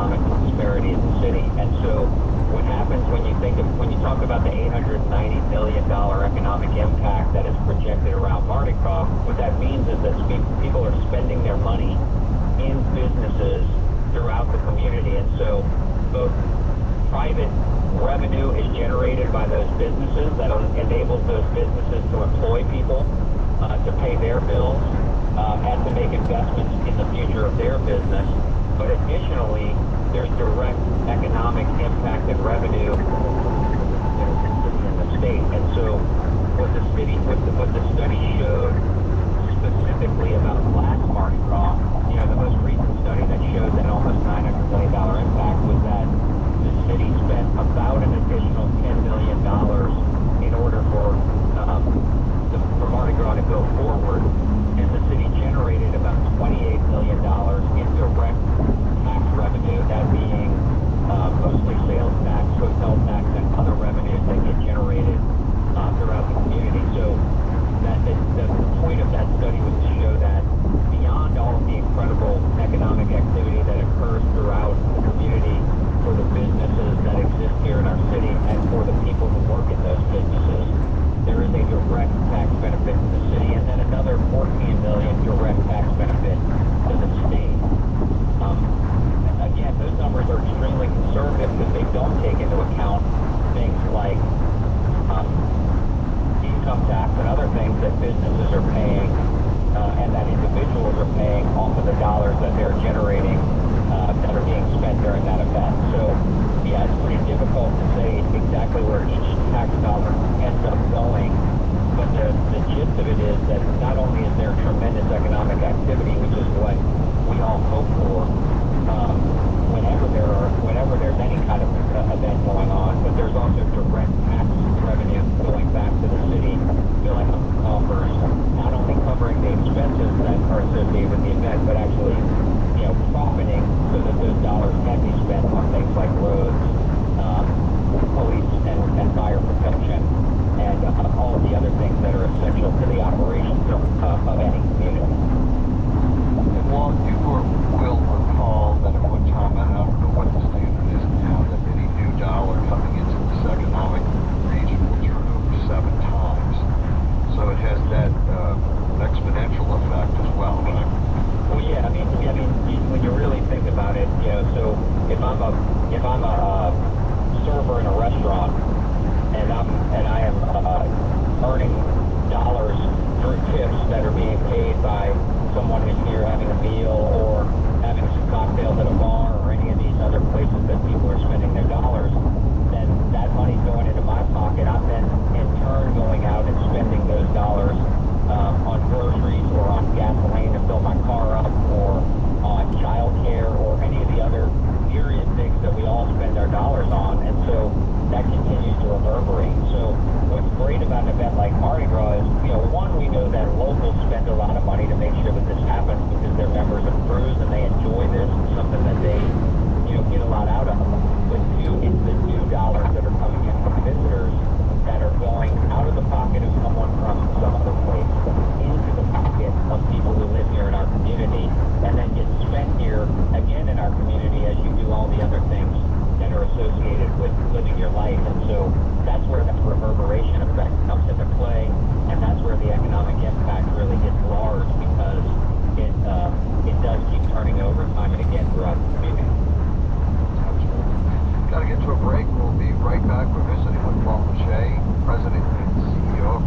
economic disparity in the city. And so what happens when you talk about the $890 million economic impact that is projected around Mardi Gras, what that means is that people are spending their money in businesses throughout the community. And so both private revenue is generated by those businesses that enables those businesses to employ people, to pay their bills, and to make investments in the future of their business. But additionally, there's direct economic impact and revenue in the state. And so what the study showed specifically about last Mardi Gras, the most recent study that showed that almost $900 million impact was that the city spent about an additional $10 million in order for Mardi Gras to go forward, and the city generated about $28 million in direct tax revenue, that being mostly sales tax, hotel tax, and other revenues that get generated throughout the community. So the point of that study was to show that beyond all of the incredible economic activity that occurs throughout the community for the businesses that exist here in our city and for the people who work in those businesses, there is a direct tax benefit to the city, and then another $14 million direct tax benefit to the state. Again, those numbers are extremely conservative because they don't take into account things like income tax and other things that businesses are paying and that individuals are paying off of the dollars that they're generating that are being spent during that event. So, yeah, it's pretty difficult to say exactly where each tax dollar ends up going, but the gist of it is that not only is there tremendous economic activity, which is what we all hope for whenever there's any kind of event going on, but there's also direct tax revenue going back to the city, filling up the coffers, not only covering the expenses that are associated with the event, but actually, profiting so that those dollars can be spent on things like roads, police and fire protection, and all of the other things that are essential to the operations of any community. And while you will recall that at one time, I don't know what the standard is now, that any new dollar coming into this economic region will turn over 7 times. So it has that exponential effect as well, right? Well, yeah. I mean, when you really think about it, so if I'm a server in a restaurant and I am earning dollars through tips that are being paid by someone who's here having a meal or having some cocktails at a bar or any of these other places that people are spending their dollars, then that money's going into my pocket. I'm then in turn going out and spending those dollars on groceries or on gasoline to fill my car up, or on child care, or any of the other myriad things that we all spend our dollars on. And so that continues to reverberate. So what's great about an event like Mardi Gras is, one, we know that locals spend a lot of money to make sure that this happens because they're members of crews and they enjoy this. It's something that they, get a lot out of. But two, it's the new dollars that are coming in from visitors that are going out of the pocket of someone from some other place into the pocket of people who live here in our community, and then get spent here again in our community as you do all the other things that are associated with living your life. And so that's where that reverberation effect comes into play, and that's where the economic impact really gets large, because it does keep turning over time and again throughout the community. Absolutely. Got to get to a break. We'll be right back. We're visiting with Paul Michoud, President and CEO of